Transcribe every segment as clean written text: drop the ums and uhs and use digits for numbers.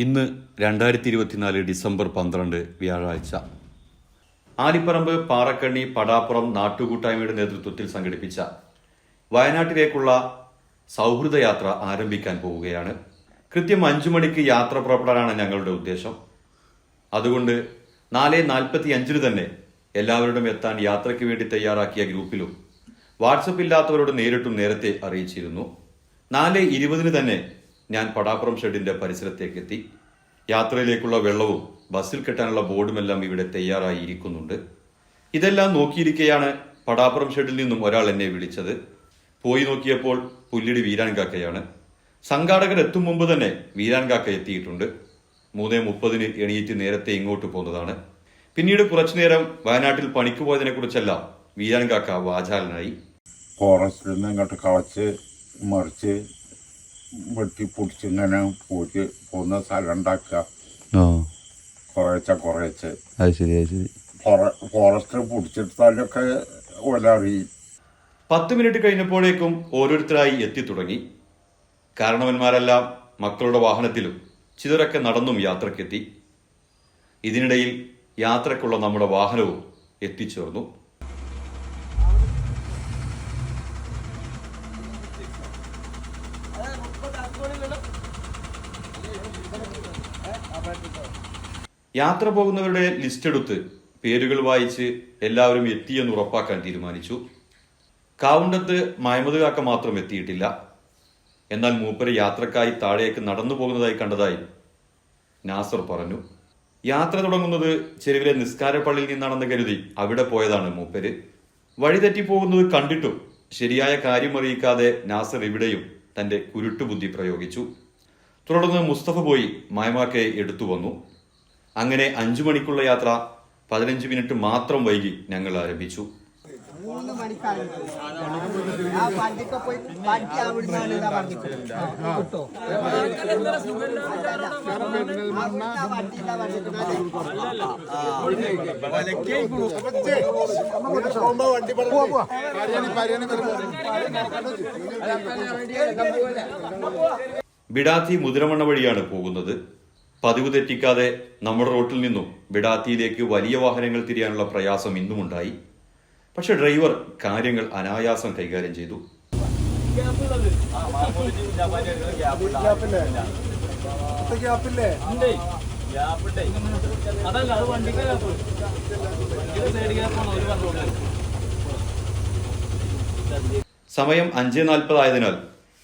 ഇന്ന് 2024 ഡിസംബർ 12 വ്യാഴാഴ്ച. ആലിപ്പറമ്പ് പാറക്കണ്ണി പടാപ്പുറം നാട്ടുകൂട്ടായ്മയുടെ നേതൃത്വത്തിൽ സംഘടിപ്പിച്ച വയനാട്ടിലേക്കുള്ള സൗഹൃദയാത്ര ആരംഭിക്കാൻ പോവുകയാണ്. കൃത്യം 5 മണിക്ക് യാത്ര പുറപ്പെടാനാണ് ഞങ്ങളുടെ ഉദ്ദേശം. അതുകൊണ്ട് 4:45 തന്നെ എല്ലാവരോടും എത്താൻ യാത്രയ്ക്ക് വേണ്ടി തയ്യാറാക്കിയ ഗ്രൂപ്പിലും വാട്സപ്പ് ഇല്ലാത്തവരോട് നേരത്തെ അറിയിച്ചിരുന്നു. 4:20 തന്നെ ഞാൻ പടാപ്പുറം ഷെഡിന്റെ പരിസരത്തേക്ക് എത്തി. യാത്രയിലേക്കുള്ള വെള്ളവും ബസ്സിൽ കെട്ടാനുള്ള ബോർഡുമെല്ലാം ഇവിടെ തയ്യാറായി ഇരിക്കുന്നുണ്ട്. ഇതെല്ലാം നോക്കിയിരിക്കെയാണ് പടാപ്പുറം ഷെഡിൽ നിന്നും ഒരാൾ എന്നെ വിളിച്ചത്. പോയി നോക്കിയപ്പോൾ പുല്ലിടി വീരാൻ കാക്കയാണ്. സംഘാടകർ എത്തും മുമ്പ് തന്നെ വീരാൻ കാക്ക എത്തിയിട്ടുണ്ട്. 3:30 എണീറ്റ് നേരത്തെ ഇങ്ങോട്ട് പോകുന്നതാണ്. പിന്നീട് കുറച്ചുനേരം വയനാട്ടിൽ പണിക്ക് പോയതിനെ കുറിച്ചെല്ലാം വീരാൻ കാക്ക വാചാലനായി. ഫോറസ്റ്റിൽ നിന്ന് ഇങ്ങോട്ട് കളച്ച് മറിച്ച് വെട്ടിപ്പൊടിച്ച് ഇങ്ങനെ പോയിട്ട് പോകുന്ന സ്ഥലം ഉണ്ടാക്കുക. കുറേശ്ശെ ഫോറസ്റ്റ് പൊടിച്ചെടുത്താലൊക്കെ ഓല അറിയും. 10 മിനിറ്റ് കഴിഞ്ഞപ്പോഴേക്കും ഓരോരുത്തരായി എത്തിത്തുടങ്ങി. കാരണവന്മാരെല്ലാം മക്കളുടെ വാഹനത്തിലും ചിലരൊക്കെ നടന്നും യാത്രക്കെത്തി. ഇതിനിടയിൽ യാത്രക്കുള്ള നമ്മുടെ വാഹനവും എത്തിച്ചേർന്നു. യാത്ര പോകുന്നവരുടെ ലിസ്റ്റ് എടുത്ത് പേരുകൾ വായിച്ച് എല്ലാവരും എത്തിയെന്ന് ഉറപ്പാക്കാൻ തീരുമാനിച്ചു. കാവുണ്ടത്ത് മഹമ്മദ് കാക്ക മാത്രം എത്തിയിട്ടില്ല. എന്നാൽ മൂപ്പര് യാത്രക്കായി താഴേക്ക് നടന്നു പോകുന്നതായി കണ്ടതായി നാസർ പറഞ്ഞു. യാത്ര തുടങ്ങുന്നത് ചെരുവിലെ നിസ്കാര പള്ളിയിൽ നിന്നാണെന്ന് കരുതി അവിടെ പോയതാണ് മൂപ്പര്. വഴിതെറ്റിപ്പോകുന്നത് കണ്ടിട്ടും ശരിയായ കാര്യം അറിയിക്കാതെ നാസർ ഇവിടെയും തന്റെ കുരുട്ടുബുദ്ധി പ്രയോഗിച്ചു. തുടർന്ന് മുസ്തഫ പോയി മയമാക്കയെ എടുത്തു വന്നു. അങ്ങനെ 5 മണിക്കുള്ള യാത്ര 15 മിനിറ്റ് മാത്രം വൈകി ഞങ്ങൾ ആരംഭിച്ചു. ബിഡാത്തി മുതിരമണ്ണ വഴിയാണ് പോകുന്നത്. പതിവ് തെറ്റിക്കാതെ നമ്മുടെ റോട്ടിൽ നിന്നും ബിഡാത്തിയിലേക്ക് വലിയ വാഹനങ്ങൾ തിരിയാനുള്ള പ്രയാസം ഇന്നുമുണ്ടായി. പക്ഷെ ഡ്രൈവർ കാര്യങ്ങൾ അനായാസം കൈകാര്യം ചെയ്തു. സമയം 5:40 ആയതിനാൽ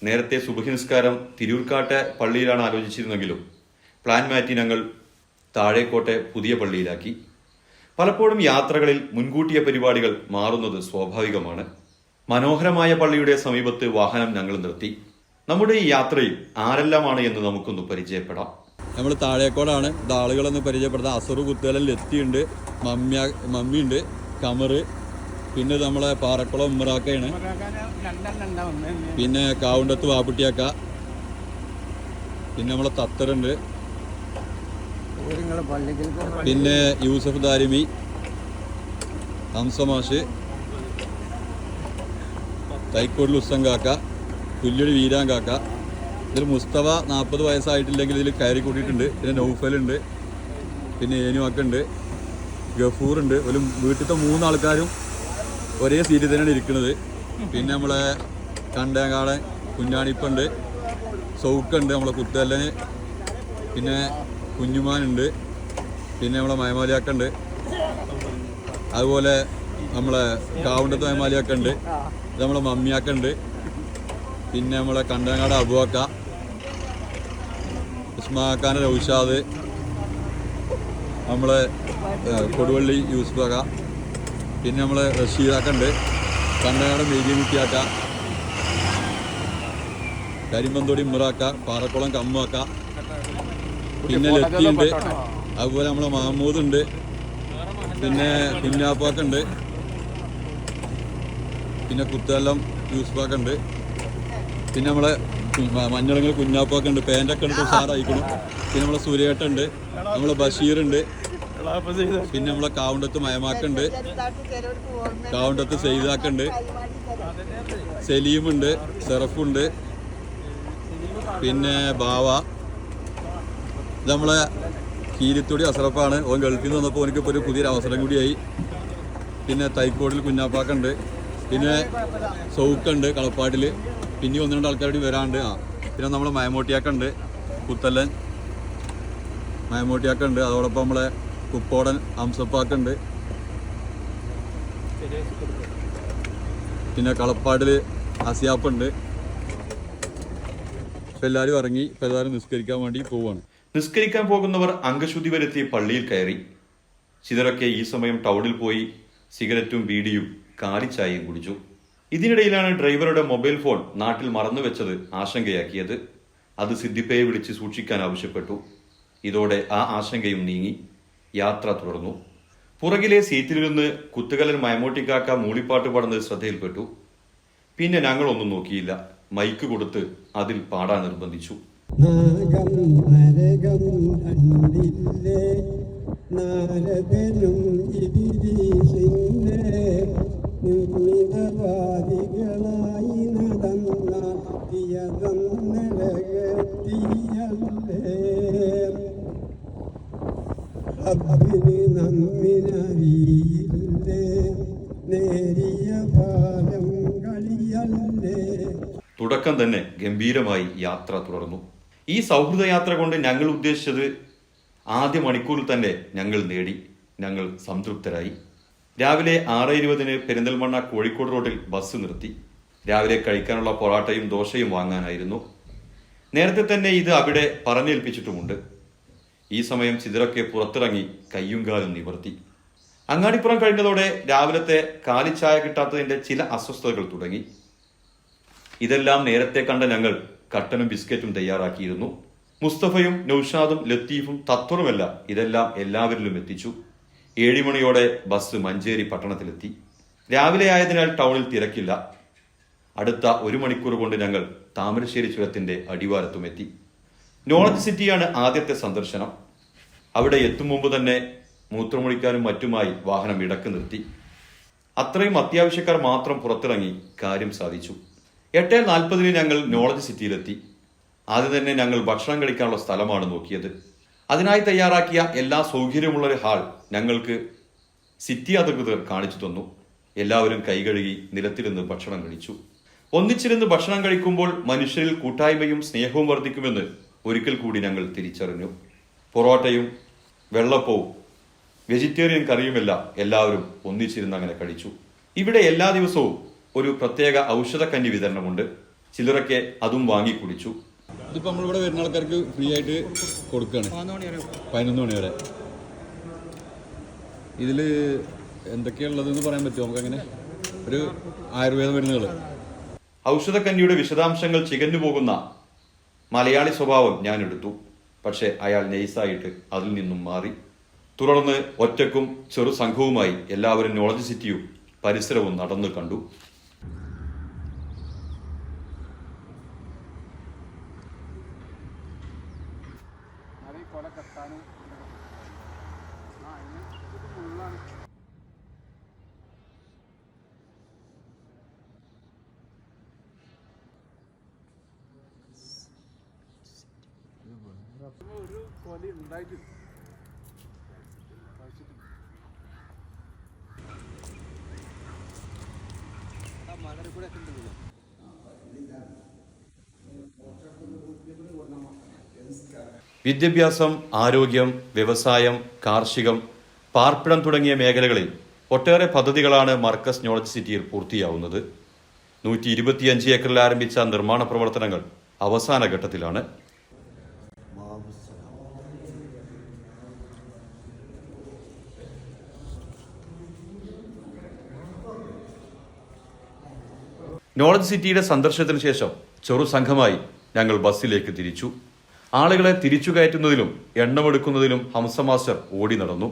നേരത്തെ സുബഹി നിസ്കാരം തിരൂർക്കാട്ടെ പള്ളിയിലാണ് ആലോചിച്ചിരുന്നെങ്കിലും പ്ലാൻ മാറ്റി ഞങ്ങൾ താഴേക്കോട്ടെ പുതിയ പള്ളിയിലാക്കി. പലപ്പോഴും യാത്രകളിൽ മുൻകൂട്ടിയ പരിപാടികൾ മാറുന്നത് സ്വാഭാവികമാണ്. മനോഹരമായ പള്ളിയുടെ സമീപത്ത് വാഹനം ഞങ്ങൾ നിർത്തി. നമ്മുടെ ഈ യാത്രയിൽ ആരെല്ലാമാണ് എന്ന് നമുക്കൊന്ന് പരിചയപ്പെടാം. നമ്മൾ താഴേക്കോടാണ്. ആളുകളൊന്ന് പരിചയപ്പെടുത്താം. അസറു കുത്തേലൽ എത്തിയുണ്ട്, മമ്മിയുണ്ട്, കമറ്, പിന്നെ നമ്മളെ പാറക്കുളം ഉമ്മറാക്കയാണ്, പിന്നെ കാവുണ്ടത്ത് വാപ്പുട്ടിയാക്ക, പിന്നെ നമ്മളെ തത്തറുണ്ട്, പിന്നെ യൂസഫ് ദാരിമി, ഹംസമാഷ്, തൈക്കോടിൽ ഉസ്സൻ കാക്ക, പുല്ലിടി വീരാൻ കാക്ക. ഇതിൽ മുസ്തഫ 40 വയസ്സായിട്ടില്ലെങ്കിൽ ഇതിൽ കയറി കൂട്ടിയിട്ടുണ്ട്. പിന്നെ നൗഫലുണ്ട്, പിന്നെ ഏനുവാക്ക ഉണ്ട്, ഗഫൂറുണ്ട്. ഒരു വീട്ടിലത്തെ 3 ആൾക്കാരും ഒരേ സീറ്റിൽ തന്നെയാണ് ഇരിക്കുന്നത്. പിന്നെ നമ്മളെ കണ്ടേങ്കാടൻ കുഞ്ഞാണിപ്പുണ്ട്, സൗക്കുണ്ട്, നമ്മളെ കുത്തല്ലന്, പിന്നെ കുഞ്ഞുമാനുണ്ട്, പിന്നെ നമ്മളെ മയമാലിയാക്ക ഉണ്ട്, അതുപോലെ നമ്മളെ കാവുണ്ടത്ത് മയമാലിയാക്ക ഉണ്ട്, ഇത് നമ്മളെ മമ്മിയാക്ക ഉണ്ട്, പിന്നെ നമ്മളെ കണ്ടേങ്കാട് അബുവാക്ക, ഉസ്മാക്കാൻ്റെ നൗഷാദ്, നമ്മളെ കൊടുവള്ളി യൂസുഫാക്ക, പിന്നെ നമ്മളെ റഷീദാക്ക ഉണ്ട്, കണ്ടങ്ങാട് മേരിമുട്ടിയാക്ക, കരിമ്പന്തോടി ഇമ്രാക്ക, പാറക്കുളം കമ്മാക്ക, പിന്നെ ലത്തിയുണ്ട്, അതുപോലെ നമ്മളെ മഹമ്മൂദ് ഉണ്ട്, പിന്നെ കുഞ്ഞാപ്പാക്ക ഉണ്ട്, പിന്നെ കുത്തെല്ലാം യൂസുഫാക്ക ഉണ്ട്, പിന്നെ നമ്മളെ മഞ്ഞളങ്ങൾ കുഞ്ഞാപ്പാക്ക ഉണ്ട്, പാൻ്റൊക്കെ ഉണ്ട്, ഉഷാറായിക്കണം. പിന്നെ നമ്മളെ സൂര്യേട്ടുണ്ട്, നമ്മളെ ബഷീറുണ്ട്, പിന്നെ നമ്മളെ കാവുണ്ടത്ത് മയമാക്കുണ്ട്, കാവുണ്ടത്ത് സെയ്താക്കുണ്ട്, സലീമുണ്ട്, സെറഫുണ്ട്, പിന്നെ ബാവ, ഇത് നമ്മളെ കീരിത്തൊടി അസറപ്പാണ്. ഓൻ ഗൾഫിൽ നിന്ന് വന്നപ്പോൾ എനിക്കിപ്പോൾ ഒരു പുതിയൊരു അവസരം കൂടിയായി. പിന്നെ തൈക്കോടിൽ കുഞ്ഞാപ്പാക്കുണ്ട്, പിന്നെ സൗക്കുണ്ട് കളപ്പാട്ടിൽ, പിന്നെ ഒന്ന് രണ്ട് ആൾക്കാർ കൂടി വരാണ്ട്. പിന്നെ നമ്മളെ മയമോട്ടിയാക്കുണ്ട്, പുത്തല്ലൻ മയമോട്ടിയാക്കുണ്ട്. അതോടൊപ്പം നമ്മളെ കുപ്പോടൻ അംസപ്പാക്കുണ്ട്. പിന്നെ കളപ്പാട്ടിൽ അസിയാപ്പുണ്ട്. ഇപ്പം എല്ലാവരും ഇറങ്ങി, ഇപ്പം എല്ലാവരും നിസ്കരിക്കാൻ വേണ്ടി പോവുകയാണ്. നിസ്കരിക്കാൻ പോകുന്നവർ അംഗശുദ്ധി വരുത്തി പള്ളിയിൽ കയറി. ചിലരൊക്കെ ഈ സമയം ടൗണിൽ പോയി സിഗരറ്റും ബീഡിയും കാലിച്ചായയും കുടിച്ചു. ഇതിനിടയിലാണ് ഡ്രൈവറുടെ മൊബൈൽ ഫോൺ നാട്ടിൽ മറന്നുവെച്ചത് ആശങ്കയാക്കിയത്. അത് സിദ്ദിഖയെ വിളിച്ച് സൂക്ഷിക്കാൻ ആവശ്യപ്പെട്ടു. ഇതോടെ ആ ആശങ്കയും നീങ്ങി. യാത്ര തുടർന്നു. പുറകിലെ സീറ്റിലിരുന്ന് കുത്തുകലൻ മയമോട്ടിക്കാക്ക മൂളിപ്പാട്ട് പാടുന്നത് ശ്രദ്ധയിൽപ്പെട്ടു. പിന്നെ ഞങ്ങളൊന്നും നോക്കിയില്ല. മൈക്ക് കൊടുത്ത് അതിൽ പാടാൻ നിർബന്ധിച്ചു. നാഗം നരകം കണ്ടില്ലേ, നാരദനും ഇബിലീസിന്റെ നിർമ്മിതവാദികളായി നടന്നടകത്തിയല്ലേ. റബ്ബിന് നമ്മിനറിയില്ലേ, നേരിയ ഭാരം കളിയല്ലേ. തുടക്കം തന്നെ ഗംഭീരമായി യാത്ര തുടർന്നു. ഈ സൗഹൃദ യാത്ര കൊണ്ട് ഞങ്ങൾ ഉദ്ദേശിച്ചത് ആദ്യ മണിക്കൂറിൽ തന്നെ ഞങ്ങൾ നേടി. ഞങ്ങൾ സംതൃപ്തരായി. രാവിലെ 6:20 പെരിന്തൽമണ്ണ കോഴിക്കോട് റോഡിൽ ബസ് നിർത്തി. രാവിലെ കഴിക്കാനുള്ള പൊറാട്ടയും ദോശയും വാങ്ങാനായിരുന്നു. നേരത്തെ തന്നെ ഇത് അവിടെ പറഞ്ഞേൽപ്പിച്ചിട്ടുമുണ്ട്. ഈ സമയം ചിലരൊക്കെ പുറത്തിറങ്ങി കയ്യും കാലും നിവർത്തി. അങ്ങാടിപ്പുറം കഴിഞ്ഞതോടെ രാവിലത്തെ കാലിച്ചായ കിട്ടാത്തതിന്റെ ചില അസ്വസ്ഥതകൾ തുടങ്ങി. ഇതെല്ലാം നേരത്തെ കണ്ട ഞങ്ങൾ കട്ടനും ബിസ്ക്കറ്റും തയ്യാറാക്കിയിരുന്നു. മുസ്തഫയും നൌഷാദും ലത്തീഫും തത്വറുമല്ല ഇതെല്ലാം എല്ലാവരിലും എത്തിച്ചു. 7 മണിയോടെ ബസ് മഞ്ചേരി പട്ടണത്തിലെത്തി. രാവിലെ ആയതിനാൽ ടൗണിൽ തിരക്കില്ല. അടുത്ത 1 മണിക്കൂർ കൊണ്ട് ഞങ്ങൾ താമരശ്ശേരി ചുരത്തിന്റെ അടിവാരത്തുമെത്തി. നോളജ് സിറ്റിയാണ് ആദ്യത്തെ സന്ദർശനം. അവിടെ എത്തും മുമ്പ് തന്നെ മൂത്രമൊഴിക്കാനും മറ്റുമായി വാഹനം ഇടക്ക് നിർത്തി. അത്രയും അത്യാവശ്യക്കാർ മാത്രം പുറത്തിറങ്ങി കാര്യം സാധിച്ചു. 8:40 ഞങ്ങൾ നോളജ് സിറ്റിയിലെത്തി. ആദ്യം തന്നെ ഞങ്ങൾ ഭക്ഷണം കഴിക്കാനുള്ള സ്ഥലമാണ് നോക്കിയത്. അതിനായി തയ്യാറാക്കിയ എല്ലാ സൗകര്യമുള്ള ഒരു ഹാൾ ഞങ്ങൾക്ക് സിറ്റി അധികൃതർ കാണിച്ചു തന്നു. എല്ലാവരും കൈകഴുകി നിലത്തിരുന്ന് ഭക്ഷണം കഴിച്ചു. ഒന്നിച്ചിരുന്ന് ഭക്ഷണം കഴിക്കുമ്പോൾ മനുഷ്യരിൽ കൂട്ടായ്മയും സ്നേഹവും വർദ്ധിക്കുമെന്ന് ഒരിക്കൽ കൂടി ഞങ്ങൾ തിരിച്ചറിഞ്ഞു. പൊറോട്ടയും വെള്ളപ്പവും വെജിറ്റേറിയൻ കറിയുമെല്ലാം എല്ലാവരും ഒന്നിച്ചിരുന്ന് അങ്ങനെ കഴിച്ചു. ഇവിടെ എല്ലാ ദിവസവും ഒരു പ്രത്യേക ഔഷധക്കഞ്ഞി വിതരണമുണ്ട്. ചിലരൊക്കെ അതും വാങ്ങി കുടിച്ചു. ഇതിപ്പോൾ നമ്മളിവിടെ വരുന്ന ആൾക്കാർക്ക് ഫ്രീ ആയിട്ട് കൊടുക്കുകയാണ് 11 മണി വരെ. ഇതിൽ എന്തൊക്കെയുള്ളതെന്ന് പറയാൻ പറ്റുമോ നമുക്കങ്ങനെ? ഒരു ആയുർവേദ മരുന്നുകൾ. ഔഷധക്കഞ്ഞിയുടെ വിശദാംശങ്ങൾ ചികഞ്ഞു പോകുന്ന മലയാളി സ്വഭാവം ഞാൻ എടുത്തു. പക്ഷെ അയാൾ നൈസായിട്ട് അതിൽ നിന്നും മാറി. തുടർന്ന് ഒറ്റക്കും ചെറു സംഘവുമായി എല്ലാവരും നോളജ് സിറ്റിയും പരിസരവും നടന്നു കണ്ടു. വിദ്യാഭ്യാസം, ആരോഗ്യം, വ്യവസായം, കാർഷികം, പാർപ്പിടം തുടങ്ങിയ മേഖലകളിൽ ഒട്ടേറെ പദ്ധതികളാണ് മർക്കസ് നോളജ് സിറ്റിയിൽ പൂർത്തിയാവുന്നത്. 125 ഏക്കറിൽ ആരംഭിച്ച നിർമ്മാണ പ്രവർത്തനങ്ങൾ അവസാന ഘട്ടത്തിലാണ്. നോളജ് സിറ്റിയുടെ സന്ദർശനത്തിന് ശേഷം ചെറു സംഘമായി ഞങ്ങൾ ബസ്സിലേക്ക് തിരിച്ചു. ആളുകളെ തിരിച്ചു കയറ്റുന്നതിലും എണ്ണമെടുക്കുന്നതിലും ഹംസ മാസ്റ്റർ ഓടി നടന്നു.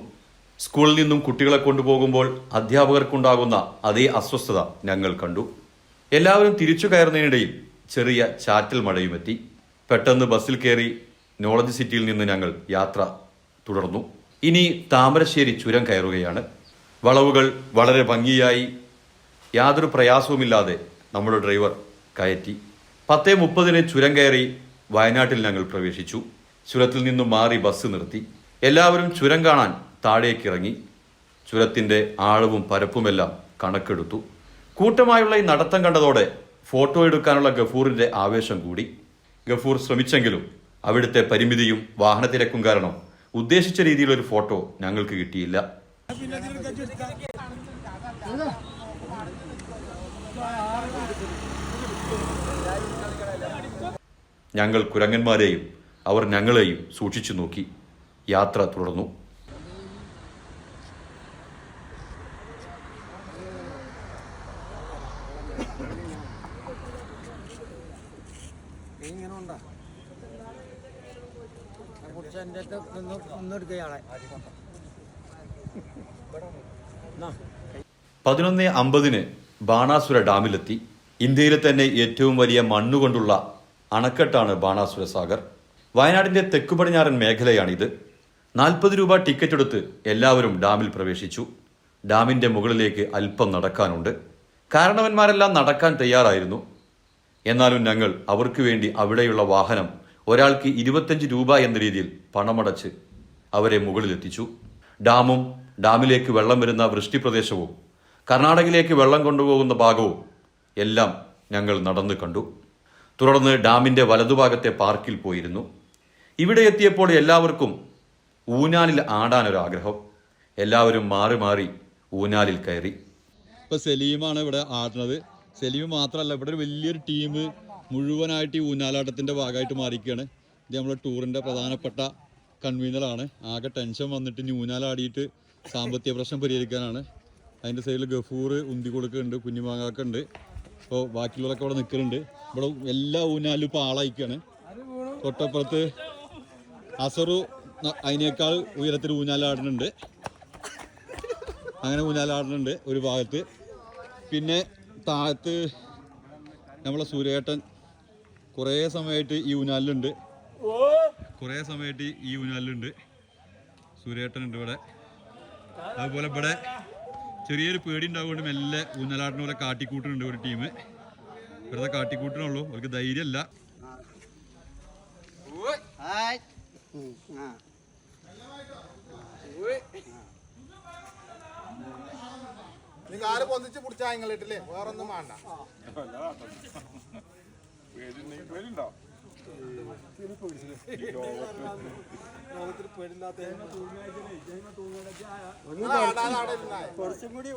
സ്കൂളിൽ നിന്നും കുട്ടികളെ കൊണ്ടുപോകുമ്പോൾ അധ്യാപകർക്കുണ്ടാകുന്ന അതേ അസ്വസ്ഥത ഞങ്ങൾ കണ്ടു. എല്ലാവരും തിരിച്ചു കയറുന്നതിനിടയിൽ ചെറിയ ചാറ്റൽ മഴയുമെത്തി. പെട്ടെന്ന് ബസ്സിൽ കയറി നോളജ് സിറ്റിയിൽ നിന്ന് ഞങ്ങൾ യാത്ര തുടർന്നു. ഇനി താമരശ്ശേരി ചുരം കയറുകയാണ്. വളവുകൾ വളരെ ഭംഗിയായി യാതൊരു പ്രയാസവുമില്ലാതെ നമ്മുടെ ഡ്രൈവർ കയറ്റി. 10:30 ചുരം കയറി വയനാട്ടിൽ ഞങ്ങൾ പ്രവേശിച്ചു. ചുരത്തിൽ നിന്നും മാറി ബസ് നിർത്തി. എല്ലാവരും ചുരം കാണാൻ താഴേക്കിറങ്ങി. ചുരത്തിൻ്റെ ആഴവും പരപ്പുമെല്ലാം കണക്കെടുത്തു. കൂട്ടമായുള്ള ഈ നടത്തം കണ്ടതോടെ ഫോട്ടോ എടുക്കാനുള്ള ഗഫൂറിൻ്റെ ആവേശം കൂടി. ഗഫൂർ ശ്രമിച്ചെങ്കിലും അവിടുത്തെ പരിമിതിയും വാഹനത്തിരക്കും കാരണം ഉദ്ദേശിച്ച രീതിയിലൊരു ഫോട്ടോ ഞങ്ങൾക്ക് കിട്ടിയില്ല. ഞങ്ങൾ കുരങ്ങന്മാരെയും അവർ ഞങ്ങളെയും സൂക്ഷിച്ചു നോക്കി. യാത്ര തുടർന്നു. പതിനൊന്ന് 50 ബാണാസുര ഡാമിലെത്തി. ഇന്ത്യയിലെ തന്നെ ഏറ്റവും വലിയ മണ്ണുകൊണ്ടുള്ള അണക്കെട്ടാണ് ബാണാസുര സാഗർ. വയനാടിന്റെ തെക്കു പടിഞ്ഞാറൻ മേഖലയാണിത്. 40 രൂപ ടിക്കറ്റ് എടുത്ത് എല്ലാവരും ഡാമിൽ പ്രവേശിച്ചു. ഡാമിന്റെ മുകളിലേക്ക് അല്പം നടക്കാനുണ്ട്. കാരണവന്മാരെല്ലാം നടക്കാൻ തയ്യാറായിരുന്നു. എന്നാലും ഞങ്ങൾ അവർക്ക് വേണ്ടി അവിടെയുള്ള വാഹനം ഒരാൾക്ക് 25 രൂപ എന്ന രീതിയിൽ പണമടച്ച് അവരെ മുകളിലെത്തിച്ചു. ഡാമും ഡാമിലേക്ക് വെള്ളം വരുന്ന വൃഷ്ടിപ്രദേശവും കർണാടകയിലേക്ക് വെള്ളം കൊണ്ടുപോകുന്ന ഭാഗവും എല്ലാം ഞങ്ങൾ നടന്നു കണ്ടു. തുടർന്ന് ഡാമിന്റെ വലതുഭാഗത്തെ പാർക്കിൽ പോയിരുന്നു. ഇവിടെ എത്തിയപ്പോൾ എല്ലാവർക്കും ഊഞ്ഞാലിൽ ആടാനൊരാഗ്രഹം. എല്ലാവരും മാറി മാറി ഊഞ്ഞാലിൽ കയറി. ഇപ്പോൾ സലീമാണ് ഇവിടെ ആടുന്നത്. സലീം മാത്രമല്ല, ഇവിടെ ഒരു വലിയൊരു ടീം മുഴുവനായിട്ട് ഈ ഊഞ്ഞാലാട്ടത്തിൻ്റെ ഭാഗമായിട്ട് മാറിയിരിക്കുകയാണ്. ഇത് നമ്മുടെ ടൂറിൻ്റെ പ്രധാനപ്പെട്ട കൺവീനറാണ്. ആകെ ടെൻഷൻ വന്നിട്ട് ഇനി ഊഞ്ഞാലാടിയിട്ട് സാമ്പത്തിക പ്രശ്നം പരിഹരിക്കാനാണ്. അതിൻ്റെ സൈഡിൽ ഗഫൂർ ഉന്തി കൊടുക്കുന്നുണ്ട്, കുഞ്ഞുമാങ്ങാക്കുണ്ട്. ഇപ്പോൾ ബാക്കിയുള്ളവരൊക്കെ ഇവിടെ നിൽക്കുന്നുണ്ട്. ഇവിടെ എല്ലാ ഊഞ്ഞാലും ഇപ്പോൾ ആളയക്കുകയാണ്. തൊട്ടപ്പുറത്ത് അസറു അതിനേക്കാൾ ഉയരത്തിൽ ഊഞ്ഞാലാടുന്നുണ്ട്. അങ്ങനെ ഊഞ്ഞാലാടുന്നുണ്ട് ഒരു ഭാഗത്ത്. പിന്നെ താഴത്ത് നമ്മളെ സൂര്യേട്ടൻ കുറേ സമയമായിട്ട് ഈ ഊഞ്ഞാലിലുണ്ട്. സൂര്യേട്ടനുണ്ട് ഇവിടെ. അതുപോലെ ഇവിടെ ചെറിയൊരു പേടി ഉണ്ടാവുകൊണ്ട് മെല്ലെ ഊഞ്ഞാലാടിനെ പോലെ കാട്ടിക്കൂട്ടുന്നുണ്ട് ഒരു ടീം. ഇവിടുത്തെ കാട്ടിക്കൂട്ടിനുള്ളൂ, അവർക്ക് ധൈര്യമല്ല. കാല് പൊന്നിച്ച് പിടിച്ചാ നിങ്ങളിട്ടില്ലേ, വേറൊന്നും വേണ്ട. കുറച്ചും കൂടി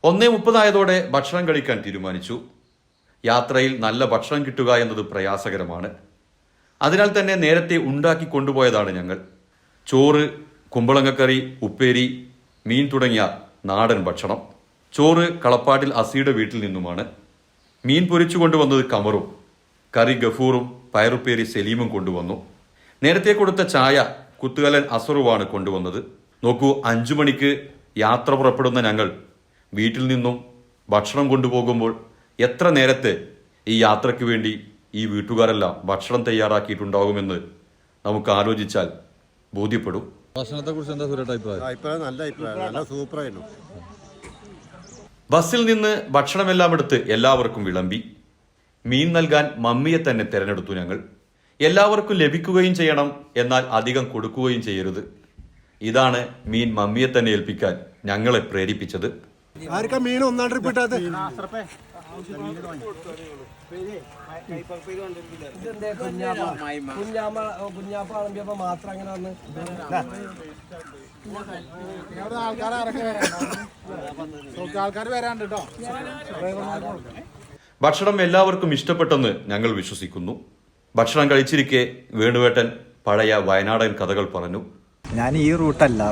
ഒന്നേ 30 ഭക്ഷണം കഴിക്കാൻ തീരുമാനിച്ചു. യാത്രയിൽ നല്ല ഭക്ഷണം കിട്ടുക എന്നത് പ്രയാസകരമാണ്. അതിനാൽ തന്നെ നേരത്തെ ഉണ്ടാക്കി കൊണ്ടുപോയതാണ് ഞങ്ങൾ. ചോറ്, കുമ്പളങ്ങക്കറി, ഉപ്പേരി, മീൻ തുടങ്ങിയ നാടൻ ഭക്ഷണം. ചോറ് കളപ്പാട്ടിൽ അസിയുടെ വീട്ടിൽ നിന്നുമാണ്. മീൻ പൊരിച്ചു കൊണ്ടുവന്നത് കമറും, കറി ഗഫൂറും, പയറുപ്പേരി സലീമും കൊണ്ടുവന്നു. നേരത്തെ കൊടുത്ത ചായ കുത്തുകലൻ അസറുവാണ് കൊണ്ടുവന്നത്. നോക്കൂ, 5 മണിക്ക് യാത്ര പുറപ്പെടുന്ന ഞങ്ങൾ വീട്ടിൽ നിന്നും ഭക്ഷണം കൊണ്ടുപോകുമ്പോൾ എത്ര നേരത്തെ ഈ യാത്രയ്ക്ക് വേണ്ടി ഈ വീട്ടുകാരെല്ലാം ഭക്ഷണം തയ്യാറാക്കിയിട്ടുണ്ടാകുമെന്ന് നമുക്ക് ആലോചിച്ചാൽ ബോധ്യപ്പെടും. ഭക്ഷണത്തെക്കുറിച്ച് എന്താ സുരേട്ട അഭിപ്രായം? നല്ല അഭിപ്രായം, നല്ല സൂപ്പറായിരുന്നു. ബസ്സിൽ നിന്ന് ഭക്ഷണമെല്ലാം എടുത്ത് എല്ലാവർക്കും വിളമ്പി. മീൻ നൽകാൻ മമ്മിയെ തന്നെ തിരഞ്ഞെടുത്തു ഞങ്ങൾ. എല്ലാവർക്കും ലഭിക്കുകയും ചെയ്യണം, എന്നാൽ അധികം കൊടുക്കുകയും ചെയ്യരുത്. ഇതാണ് മീൻ മമ്മിയെ തന്നെ ഏൽപ്പിക്കാൻ ഞങ്ങളെ പ്രേരിപ്പിച്ചത്. ആർക്കാ മീൻ ഒന്നാം ട്രിപ്പ് ഇട്ടാത്ത? കുഞ്ഞാപ്പ മാത്രം അങ്ങനെ വന്ന് ആൾക്കാർ വരാണ്ട് കേട്ടോ. ഭക്ഷണം എല്ലാവർക്കും ഇഷ്ടപ്പെട്ടെന്ന് ഞങ്ങൾ വിശ്വസിക്കുന്നു. ഭക്ഷണം കഴിച്ചിരിക്കെ വേണുവേട്ടൻ പഴയ വയനാടൻ കഥകൾ പറഞ്ഞു. ഞാൻ ഈ റൂട്ടല്ല,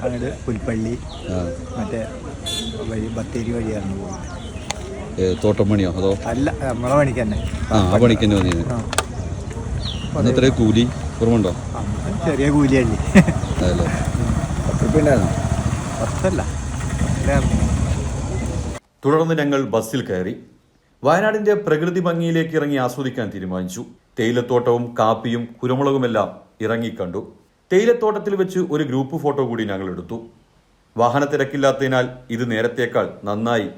അങ്ങോട്ട് പുൽപ്പള്ളി മറ്റേ വഴി ബത്തേരി വഴിയാണ് പോകുന്നത്. തോട്ടമണിയോ അതോ? അല്ല, നമ്മളെ പണിക്ക് തന്നെ. ആ പണിക്ക് തന്നെ വന്നിരുന്നു. അന്നത്ര കൂലി കുറവുണ്ടോ? ചെറിയ കൂലിയല്ലേ. അതല്ലേ, 10 രൂപ ഉണ്ടായിരുന്നു. 10 അല്ല. തുടർന്ന് ഞങ്ങൾ ബസ്സിൽ കയറി. വയനാടിന്റെ പ്രകൃതി ഭംഗിയിലേക്ക് ഇറങ്ങി ആസ്വദിക്കാൻ തീരുമാനിച്ചു. തേയിലത്തോട്ടവും കാപ്പിയും കുരുമുളകുമെല്ലാം ഇറങ്ങിക്കണ്ടു. തേയിലത്തോട്ടത്തിൽ വെച്ച് ഒരു ഗ്രൂപ്പ് ഫോട്ടോ കൂടി ഞങ്ങൾ എടുത്തു. വാഹന തിരക്കില്ലാത്തതിനാൽ ഇത് നേരത്തേക്കാൾ നന്നായി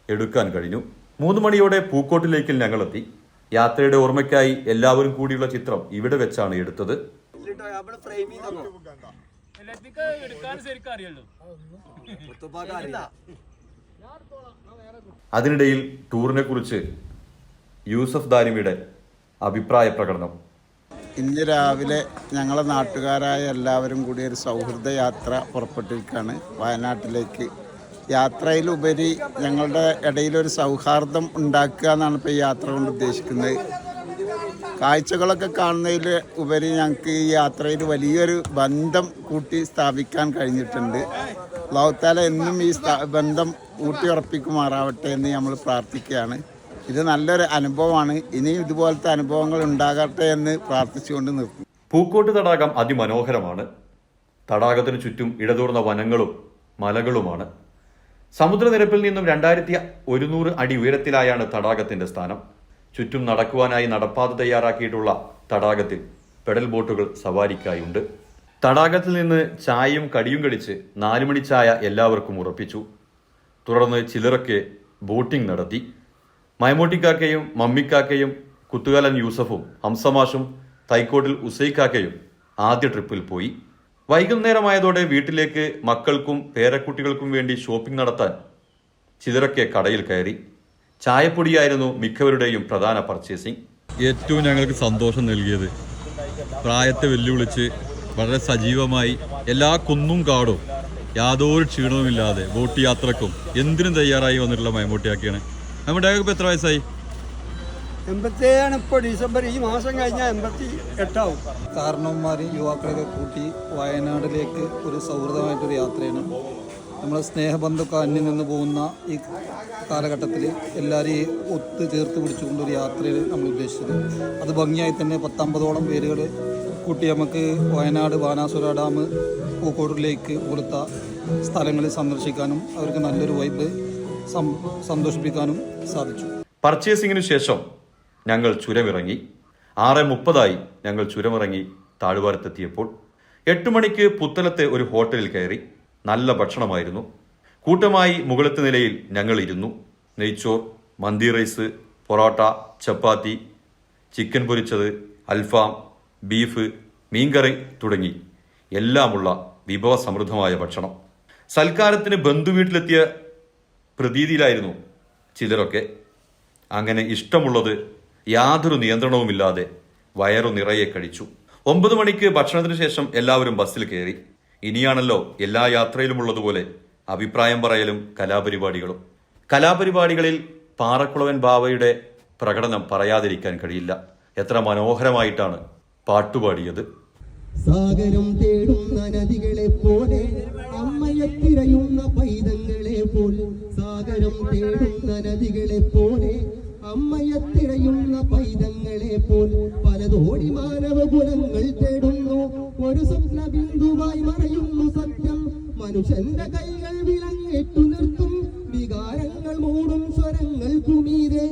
എടുക്കാൻ കഴിഞ്ഞു. 3 മണിയോടെ പൂക്കോട്ടിലേക്കിൽ ഞങ്ങളെത്തി. യാത്രയുടെ ഓർമ്മയ്ക്കായി എല്ലാവരും കൂടിയുള്ള ചിത്രം ഇവിടെ വെച്ചാണ് എടുത്തത്. അതിനിടയിൽ ടൂറിനെ കുറിച്ച് യൂസഫ് ദാരിമിയുടെ അഭിപ്രായ പ്രകടനം. ഇന്ന് രാവിലെ ഞങ്ങളെ നാട്ടുകാരായ എല്ലാവരും കൂടി ഒരു സൗഹൃദ യാത്ര പുറപ്പെട്ടിരിക്കുകയാണ് വയനാട്ടിലേക്ക്. യാത്രയിലുപരി ഞങ്ങളുടെ ഇടയിലൊരു സൗഹാർദ്ദം ഉണ്ടാക്കുക എന്നാണ് ഇപ്പോൾ ഈ യാത്ര കൊണ്ട് ഉദ്ദേശിക്കുന്നത്. കാഴ്ചകളൊക്കെ കാണുന്നതിൽ ഉപരി ഞങ്ങൾക്ക് ഈ യാത്രയിൽ വലിയൊരു ബന്ധം കൂട്ടി സ്ഥാപിക്കാൻ കഴിഞ്ഞിട്ടുണ്ട്. അല്ലാഹു തആല എന്നും ഈ ബന്ധം ഊട്ടിയുറപ്പിക്കുമാറാവട്ടെ എന്ന് നമ്മൾ പ്രാർത്ഥിക്കുകയാണ്. ഇത് നല്ലൊരു അനുഭവമാണ്. ഇനിയും ഇതുപോലത്തെ അനുഭവങ്ങൾ ഉണ്ടാകട്ടെ എന്ന് പ്രാർത്ഥിച്ചുകൊണ്ട് നിർത്തും. പൂക്കോട്ട് തടാകം അതിമനോഹരമാണ്. തടാകത്തിന് ചുറ്റും ഇടതൂർന്ന വനങ്ങളും മലകളുമാണ്. സമുദ്രനിരപ്പിൽ നിന്നും 2100 അടി ഉയരത്തിലായാണ് തടാകത്തിന്റെ സ്ഥാനം. ചുറ്റും നടക്കുവാനായി നടപ്പാത തയ്യാറാക്കിയിട്ടുള്ള തടാകത്തിൽ പെഡൽ ബോട്ടുകൾ സവാരിക്കായുണ്ട്. തടാകത്തിൽ നിന്ന് ചായയും കടിയും കഴിച്ച് 4 മണി ചായ എല്ലാവർക്കും ഉറപ്പിച്ചു. തുടർന്ന് ചിലരൊക്കെ ബോട്ടിംഗ് നടത്തി. മൈമൂട്ടിക്കാക്കയും മമ്മിക്കാക്കയും കുത്തുകാലൻ യൂസഫും ഹംസമാഷും തൈക്കോട്ടിൽ ഉസൈക്കാക്കയും ആദ്യ ട്രിപ്പിൽ പോയി. വൈകുന്നേരമായതോടെ വീട്ടിലേക്ക് മക്കൾക്കും പേരക്കുട്ടികൾക്കും വേണ്ടി ഷോപ്പിംഗ് നടത്താൻ ചിലരൊക്കെ കടയിൽ കയറി. ചായപ്പൊടിയായിരുന്നു മിക്കവരുടെയും പ്രധാന പർച്ചേസിംഗ്. ഏറ്റവും ഞങ്ങൾക്ക് സന്തോഷം നൽകിയത് പ്രായത്തെ വെല്ലുവിളിച്ച് വളരെ സജീവമായി എല്ലാ കുന്നും കാടും യാതൊരു ക്ഷീണവുമില്ലാതെ ബോട്ട് യാത്രക്കും എന്തിനും തയ്യാറായി വന്നിട്ടുള്ള മൈമൂട്ടിയാക്കിയാണ്. നമ്മുടെ ഇപ്പോൾ എത്ര വയസ്സായി? 87 ഇപ്പോൾ ഡിസംബർ ഈ മാസം കഴിഞ്ഞാൽ 88 കാരണവന്മാരും യുവാക്കളെയൊക്കെ കൂട്ടി വയനാട്ടിലേക്ക് ഒരു സൗഹൃദമായിട്ടൊരു യാത്രയാണ്. നമ്മൾ സ്നേഹബന്ധമൊക്കെ അന്യം നിന്ന് പോകുന്ന ഈ കാലഘട്ടത്തിൽ എല്ലാവരെയും ഒത്ത് ചേർത്ത് പിടിച്ചുകൊണ്ടൊരു യാത്രയിൽ നമ്മൾ ഉദ്ദേശിച്ചത്. അത് ഭംഗിയായി തന്നെ 10-50ഓളം പേരുകൾ കൂട്ടി നമുക്ക് വയനാട് ബാനാസുര ഡാം, പൂക്കോട് ലേക്ക് പോലത്തെ സ്ഥലങ്ങളിൽ സന്ദർശിക്കാനും അവർക്ക് നല്ലൊരു വൈബ് സന്തോഷിപ്പിക്കാനും സാധിച്ചു. പർച്ചേസിങ്ങിനു ശേഷം ഞങ്ങൾ ചുരമിറങ്ങി. 6:30 ഞങ്ങൾ ചുരമിറങ്ങി താഴ്വാരത്തെത്തിയപ്പോൾ 8 മണിക്ക് പുത്തലത്തെ ഒരു ഹോട്ടലിൽ കയറി. നല്ല ഭക്ഷണമായിരുന്നു. കൂട്ടമായി മുകളത്തെ നിലയിൽ ഞങ്ങൾ ഇരുന്നു. നെയ്ച്ചോർ, മന്തി റൈസ്, പൊറോട്ട, ചപ്പാത്തി, ചിക്കൻ പൊരിച്ചത്, അൽഫാം, ബീഫ്, മീൻകറി തുടങ്ങി എല്ലാമുള്ള വിഭവസമൃദ്ധമായ ഭക്ഷണം. സൽക്കാരത്തിന് ബന്ധുവീട്ടിലെത്തിയ പ്രതീതിയിലായിരുന്നു ചിലരൊക്കെ. അങ്ങനെ ഇഷ്ടമുള്ളത് യാതൊരു നിയന്ത്രണവുമില്ലാതെ വയറു നിറയെ കഴിച്ചു. 9 മണിക്ക് ഭക്ഷണത്തിന് ശേഷം എല്ലാവരും ബസ്സിൽ കയറി. ഇനിയാണല്ലോ എല്ലാ യാത്രയിലുമുള്ളതുപോലെ അഭിപ്രായം പറയലും കലാപരിപാടികളും. കലാപരിപാടികളിൽ പാറക്കുളവൻ ബാവയുടെ പ്രകടനം പറയാതിരിക്കാൻ കഴിയില്ല. എത്ര മനോഹരമായിട്ടാണ് പാട്ടുപാടിയത്. സാഗരം തേടുന്ന നദികളെ പോലെ അമ്മയെ തിരയുന്ന പൈതങ്ങളെ പോലെ, സാഗരം തേടുന്ന നദികളെ പോലെ അമ്മയെ തിരയുന്ന പൈതങ്ങളെ പോലെ പലതോടി മാനവ ഗുണങ്ങൾ തേടുന്നു. ഒരു സ്വപ്ന ബിന്ദുവായി മറയുന്നു സത്യം. മനുഷ്യന്റെ കൈകൾ വിലങ്ങിട്ടു നിർത്തും വികാരങ്ങൾ മൂടും സ്വരങ്ങൾക്കുമീതെ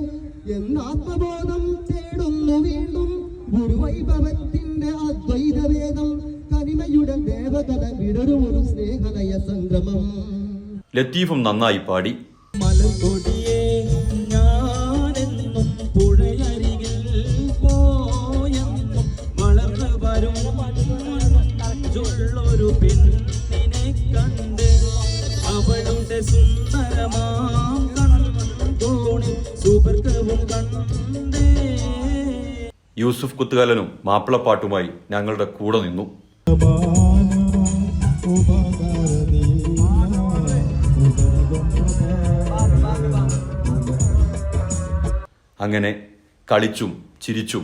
എന്നാത്മബോധം തേടുന്നു വീണ്ടും ഗുരുവൈഭവത്തിന്റെ അദ്വൈതവേദം. കനിമയുടെ ദേവകഥ വിടരും ഒരു സ്നേഹലയ സംഗമം. ലത്തീഫും നന്നായി പാടി. മലക്കൊടിയേ ഞാനെന്നും പുഴയരികിൽ പോയെന്നും വളർന്നു വരും മഞ്ഞുള്ളൊരു പെണ്ണിനെ കണ്ട് അവളുടെ സുന്ദരമാം കൺകോണിൽ സുവർഗവും കണ്ടേ. യൂസുഫ് കുത്തുകാലനും മാപ്പിളപ്പാട്ടുമായി ഞങ്ങളുടെ കൂടെ നിന്നു. അങ്ങനെ കളിച്ചും ചിരിച്ചും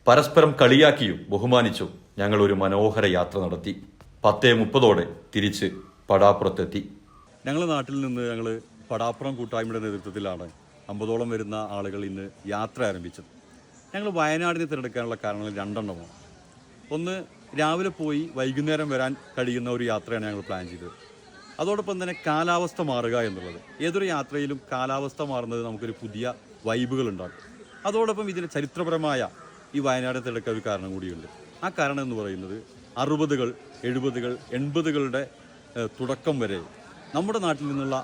പരസ്പരം കളിയാക്കിയും ബഹുമാനിച്ചും ഞങ്ങൾ ഒരു മനോഹര യാത്ര നടത്തി. 10:30 തിരിച്ച് പടാപ്പുറത്തെത്തി. ഞങ്ങളുടെ നാട്ടിൽ നിന്ന് ഞങ്ങൾ പടാപ്പുറം കൂട്ടായ്മയുടെ നേതൃത്വത്തിലാണ് 50ഓളം വരുന്ന ആളുകൾ ഇന്ന് യാത്ര ആരംഭിച്ചത്. ഞങ്ങൾ വയനാടിനെ തിരഞ്ഞെടുക്കാനുള്ള കാരണങ്ങൾ 2 എണ്ണമാണ്. ഒന്ന്, രാവിലെ പോയി വൈകുന്നേരം വരാൻ കഴിയുന്ന ഒരു യാത്രയാണ് ഞങ്ങൾ പ്ലാൻ ചെയ്തത്. അതോടൊപ്പം തന്നെ കാലാവസ്ഥ മാറുക എന്നുള്ളത്. ഏതൊരു യാത്രയിലും കാലാവസ്ഥ മാറുന്നത് നമുക്കൊരു പുതിയ വൈബുകൾ ഉണ്ടാകും. അതോടൊപ്പം ഇതിന് ചരിത്രപരമായ ഈ വയനാട് തിരക്ക് ഒരു കാരണം കൂടിയുണ്ട്. ആ കാരണം എന്ന് പറയുന്നത് 60-കൾ 70-കൾ 80-കളുടെ തുടക്കം വരെ നമ്മുടെ നാട്ടിൽ നിന്നുള്ള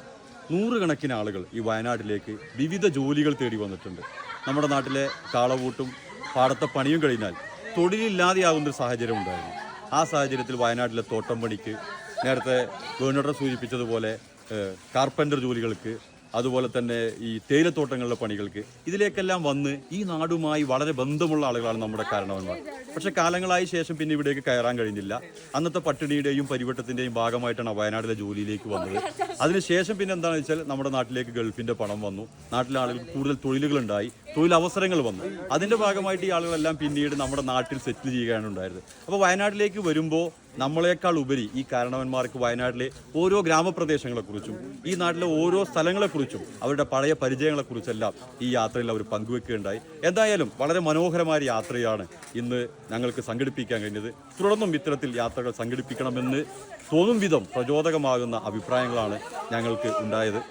നൂറുകണക്കിന് ആളുകൾ ഈ വയനാട്ടിലേക്ക് വിവിധ ജോലികൾ തേടി വന്നിട്ടുണ്ട്. നമ്മുടെ നാട്ടിലെ കാളവൂട്ടും പാടത്തെ പണിയും കഴിഞ്ഞാൽ തൊഴിലില്ലാതെയാകുന്നൊരു സാഹചര്യം ഉണ്ടായിരുന്നു. ആ സാഹചര്യത്തിൽ വയനാട്ടിലെ തോട്ടം പണിക്ക്, നേരത്തെ വേണുടർ സൂചിപ്പിച്ചതുപോലെ കാർപ്പൻ്റർ ജോലികൾക്ക്, അതുപോലെ തന്നെ ഈ തേയിലത്തോട്ടങ്ങളിലെ പണികൾക്ക്, ഇതിലേക്കെല്ലാം വന്ന് ഈ നാടുമായി വളരെ ബന്ധമുള്ള ആളുകളാണ് നമ്മുടെ കാരണവന്മാർ. പക്ഷെ കാലങ്ങളായി ശേഷം പിന്നെ ഇവിടേക്ക് കയറാൻ കഴിഞ്ഞില്ല. അന്നത്തെ പട്ടിണിയുടെയും പരിവട്ടത്തിൻ്റെയും ഭാഗമായിട്ടാണ് വയനാട്ടിലെ ജോലിയിലേക്ക് വന്നത്. അതിനുശേഷം പിന്നെ എന്താണെന്ന് വെച്ചാൽ നമ്മുടെ നാട്ടിലേക്ക് ഗൾഫിൻ്റെ പണം വന്നു, നാട്ടിലെ ആളുകൾക്ക് കൂടുതൽ തൊഴിലുകളുണ്ടായി, തൊഴിലവസരങ്ങൾ വന്നു. അതിൻ്റെ ഭാഗമായിട്ട് ഈ ആളുകളെല്ലാം പിന്നീട് നമ്മുടെ നാട്ടിൽ സെറ്റിൽ ചെയ്യുകയാണ് ഉണ്ടായത്. അപ്പോൾ വയനാട്ടിലേക്ക് വരുമ്പോൾ നമ്മളെക്കാൾ ഉപരി ഈ കാരണവന്മാർക്ക് വയനാട്ടിലെ ഓരോ ഗ്രാമപ്രദേശങ്ങളെക്കുറിച്ചും ഈ നാട്ടിലെ ഓരോ സ്ഥലങ്ങളെക്കുറിച്ചും അവരുടെ പഴയ പരിചയങ്ങളെക്കുറിച്ചെല്ലാം ഈ യാത്രയിൽ അവർ പങ്കുവെക്കുകയുണ്ടായി. എന്തായാലും വളരെ മനോഹരമായ യാത്രയാണ് ഇന്ന് ഞങ്ങൾക്ക് സംഘടിപ്പിക്കാൻ കഴിഞ്ഞത്. തുടർന്നും ഇത്തരത്തിൽ യാത്രകൾ സംഘടിപ്പിക്കണമെന്ന് തോന്നും വിധം പ്രചോദകമാകുന്ന അഭിപ്രായങ്ങളാണ് ഞങ്ങൾക്ക് ഉണ്ടായത്.